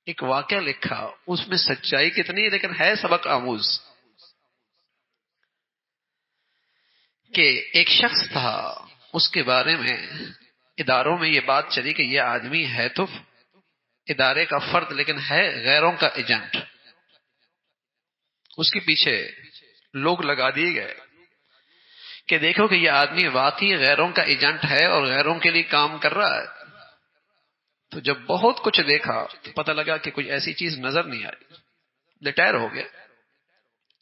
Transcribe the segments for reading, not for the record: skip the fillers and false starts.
ایک واقعہ لکھا، اس میں سچائی کتنی ہے لیکن ہے سبق آموز، کہ ایک شخص تھا، اس کے بارے میں اداروں میں یہ بات چلی کہ یہ آدمی ہے تو ادارے کا فرد لیکن ہے غیروں کا ایجنٹ. اس کے پیچھے لوگ لگا دیے گئے کہ دیکھو کہ یہ آدمی واقعی غیروں کا ایجنٹ ہے اور غیروں کے لیے کام کر رہا ہے. تو جب بہت کچھ دیکھا تو پتہ لگا کہ کوئی ایسی چیز نظر نہیں آئی. ریٹائر ہو گیا.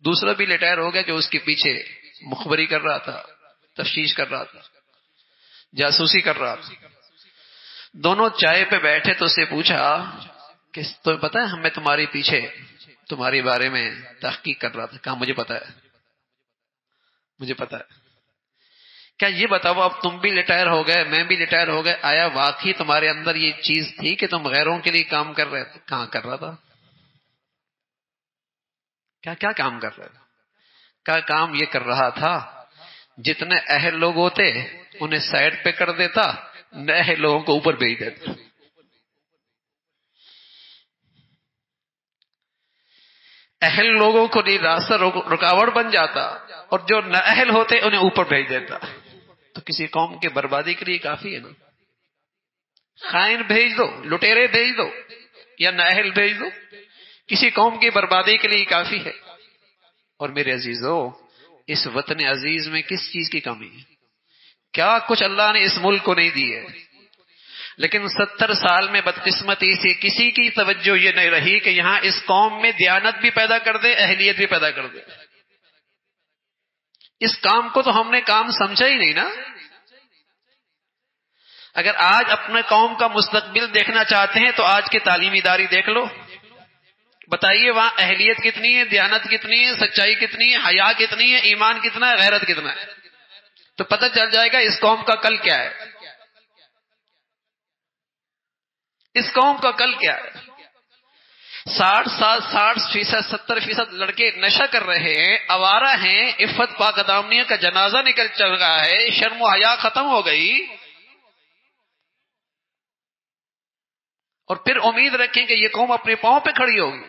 دوسرا بھی ریٹائر ہو گیا کہ اس کے پیچھے مخبری کر رہا تھا، تفتیش کر رہا تھا، جاسوسی کر رہا تھا. دونوں چائے پہ بیٹھے تو اسے پوچھا کہ تو پتہ ہے ہمیں تمہارے پیچھے تمہارے بارے میں تحقیق کر رہا تھا. کہا مجھے پتا ہے، مجھے پتا ہے. کیا یہ بتاؤ اب تم بھی ریٹائر ہو گئے، میں بھی ریٹائر ہو گئے، آیا واقعی تمہارے اندر یہ چیز تھی کہ تم غیروں کے لیے کام کر رہے تھے؟ کہاں کر رہا تھا؟ کیا کام کر رہے تھے؟ کیا کام یہ کر رہا تھا جتنے اہل لوگ ہوتے انہیں سائڈ پہ کر دیتا، نئے لوگوں کو اوپر بھیج دیتا. اہل لوگوں کو نہیں راستہ رکاوٹ بن جاتا اور جو نہ اہل ہوتے انہیں اوپر بھیج دیتا. تو کسی قوم کے بربادی کے لیے کافی ہے نا. خائن بھیج دو، لٹیرے بھیج دو یا نہ اہل بھیج دو، کسی قوم کی بربادی کے لیے کافی ہے. اور میرے عزیزو، اس وطن عزیز میں کس چیز کی کمی ہے؟ کیا کچھ اللہ نے اس ملک کو نہیں دی ہے، لیکن 70 سال میں بدقسمتی سے کسی کی توجہ یہ نہیں رہی کہ یہاں اس قوم میں دیانت بھی پیدا کر دے، اہلیت بھی پیدا کر دے. اس کام کو تو ہم نے کام سمجھا ہی نہیں نا. اگر آج اپنے قوم کا مستقبل دیکھنا چاہتے ہیں تو آج کے تعلیمی ادارے دیکھ لو، بتائیے وہاں اہلیت کتنی ہے، دیانت کتنی ہے، سچائی کتنی ہے، حیا کتنی ہے، ایمان کتنا ہے، غیرت کتنا ہے. تو پتہ چل جائے گا اس قوم کا کل کیا ہے. اس قوم کا کل کیا ہے. 60% 70% لڑکے نشہ کر رہے ہیں، آوارہ ہیں، عفت پاک دامنیوں کا جنازہ نکل چل رہا ہے، شرم و حیا ختم ہو گئی. اور پھر امید رکھیں کہ یہ قوم اپنے پاؤں پہ کھڑی ہوگی.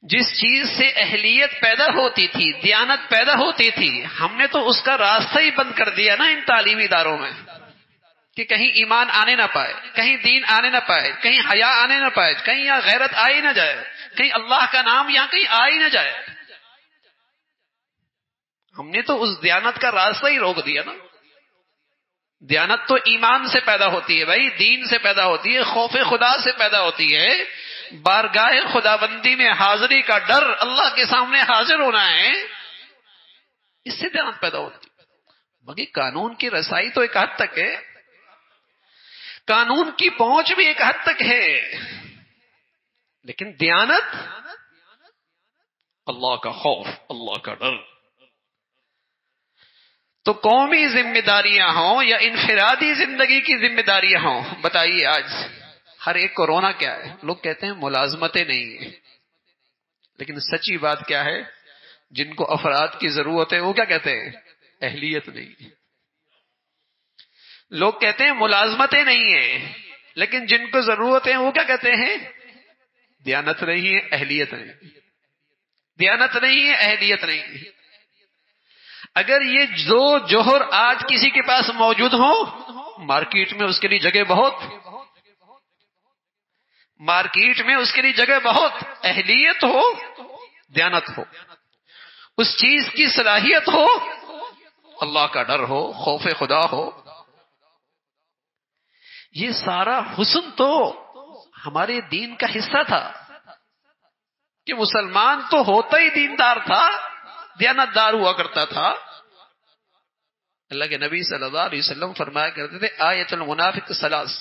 جس چیز سے اہلیت پیدا ہوتی تھی، دیانت پیدا ہوتی تھی، ہم نے تو اس کا راستہ ہی بند کر دیا نا ان تعلیمی اداروں میں، کہ کہیں ایمان آنے نہ پائے، کہیں دین آنے نہ پائے، کہیں حیا آنے نہ پائے، کہیں یہاں غیرت آ ہی نہ جائے، کہیں اللہ کا نام یہاں کہیں آ ہی نہ جائے. ہم نے تو اس دیانت کا راستہ ہی روک دیا نا. دیانت تو ایمان سے پیدا ہوتی ہے بھائی، دین سے پیدا ہوتی ہے، خوف خدا سے پیدا ہوتی ہے، بارگاہ خداوندی میں حاضری کا ڈر، اللہ کے سامنے حاضر ہونا ہے، اس سے دیانت پیدا ہوتی ہے. باقی قانون کی رسائی تو ایک حد تک ہے، قانون کی پہنچ بھی ایک حد تک ہے، لیکن دیانت، اللہ کا خوف، اللہ کا ڈر. تو قومی ذمہ داریاں ہوں یا انفرادی زندگی کی ذمہ داریاں ہوں، بتائیے آج ہر ایک کو رونا کیا ہے؟ لوگ کہتے ہیں ملازمتیں نہیں ہیں، لیکن سچی بات کیا ہے؟ جن کو افراد کی ضرورت ہے وہ کیا کہتے ہیں؟ اہلیت نہیں. لوگ کہتے ہیں ملازمتیں نہیں ہیں، لیکن جن کو ضرورت ہے وہ کیا کہتے ہیں؟ دیانت نہیں ہے، اہلیت نہیں. دیانت نہیں ہے، اہلیت نہیں ہے. اگر یہ دو جوہر آج کسی کے پاس موجود ہوں، مارکیٹ میں اس کے لیے جگہ بہت، مارکیٹ میں اس کے لیے جگہ بہت. اہلیت ہو، دیانت ہو، اس چیز کی صلاحیت ہو، اللہ کا ڈر ہو، خوف خدا ہو. یہ سارا حسن تو ہمارے دین کا حصہ تھا کہ مسلمان تو ہوتا ہی دیندار تھا، دیانت دار ہوا کرتا تھا. اللہ کے نبی صلی اللہ علیہ وسلم فرمایا کرتے تھے آیت المنافق ثلاث،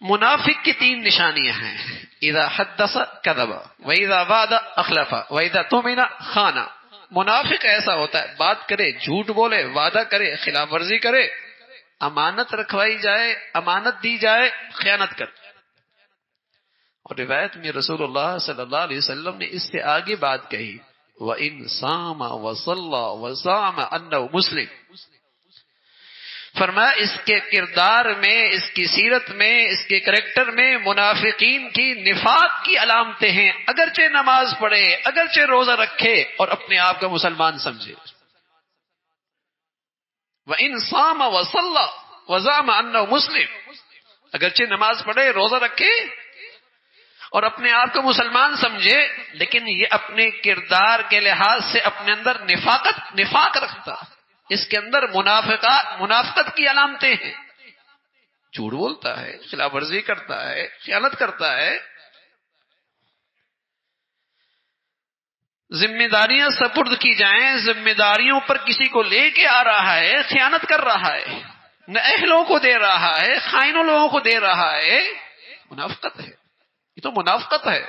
منافق کی 3 نشانیاں ہیں: اذا حدث کذب واذا وعد اخلف واذا اؤتمن خان. منافق ایسا ہوتا ہے بات کرے جھوٹ بولے، وعدہ کرے خلاف ورزی کرے، امانت رکھوائی جائے امانت دی جائے خیانت کر. اور روایت میں رسول اللہ صلی اللہ علیہ وسلم نے اس سے آگے بات کہی وَإِن صَامَ وَصَلَّى وَزَعَمَ أَنَّهُ مُسْلِمٌ. فرمایا اس کے کردار میں، اس کی سیرت میں، اس کے کریکٹر میں منافقین کی نفاق کی علامتیں ہیں، اگرچہ نماز پڑھے، اگرچہ روزہ رکھے اور اپنے آپ کو مسلمان سمجھے۔ وَإِن صَامَ وَصَلَّى وَزَعَمَ أَنَّهُ مسلم، اگرچہ نماز پڑھے، روزہ رکھے اور اپنے آپ کو مسلمان سمجھے، لیکن یہ اپنے کردار کے لحاظ سے اپنے اندر نفاق رکھتا، اس کے اندر منافقت کی علامتیں ہیں، جھوٹ بولتا ہے، خلاف ورزی کرتا ہے، خیانت کرتا ہے، ذمہ داریاں سپرد کی جائیں، ذمہ داریوں پر کسی کو لے کے آ رہا ہے، خیانت کر رہا ہے، نہ اہلوں کو دے رہا ہے، خائنوں لوگوں کو دے رہا ہے، منافقت ہے، یہ تو منافقت ہے۔